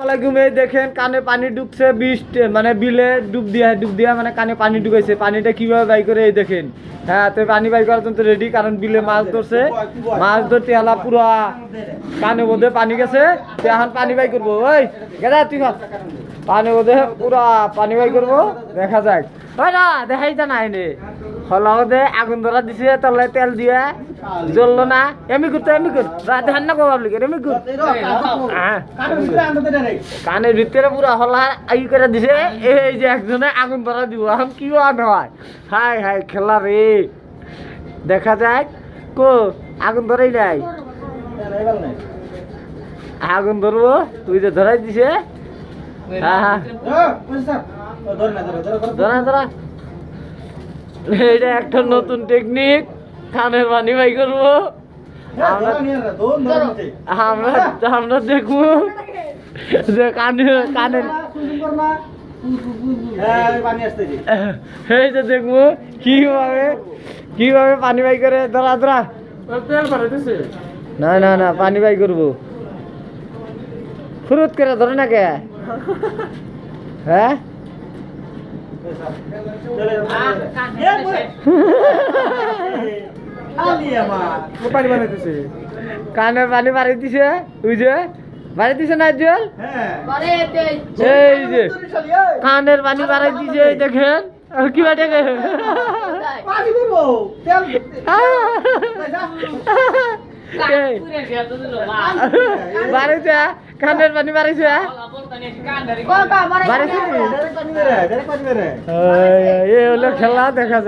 ঘুমিয়ে দেখেন কানে পানি ঢুকছে মানে বিলে ডুব দিয়া মানে কানে পানি ঢুকাইছে। পানিটা কিভাবে বাই করে এই দেখেন। হ্যাঁ, তো পানি বাই করার জন্য রেডি, কারণ বিলে মাছ ধরছে। মাছ ধরতে এলা পুরা কানে বোধে পানি গেছে, তো এখন পানি বাই করবো। ওই গেদা তুই পানি বোধে পুরা পানি বাই করবো, দেখা যাক। হয় না দেখাই যা না এনে হলদে আগুন ধরা দিছে, তলে তেল দিয়ে জ্বললো না। এমনি করতে ধান না করবার লিখে এমনি কর। কানের ভিতরে পুরা হলা আই করে দিছে। এই যে একজনে আগুন ধরা দিব, এখন কি হয়। হাই হাই খেলা রে, দেখা যাক। কো আগুন ধরাই নাই, আগুন ধরবো তুই যে ধরাই দিছে। হ্যাঁ ধরা ধরা, এইটা একটা নতুন টেকনিক, কানের পানি বাই করবো। আমরা দেখবো যে কানের এই যে দেখবো কিভাবে পানি বাই করে। ধরা ধরা, না না না পানি বাই করবো। ফুরুত করে ধরে না কে? হ্যাঁ কানের পানি বাড়ি দিছে, ওই যে বাড়ি দিছে না জল, এই যে কানের পানি বাড়াই দিছে। এই দেখেন কি বাটে বাড়িছে, কানের পানি বাড়িছে, এ হলো খেলা, দেখা যায়।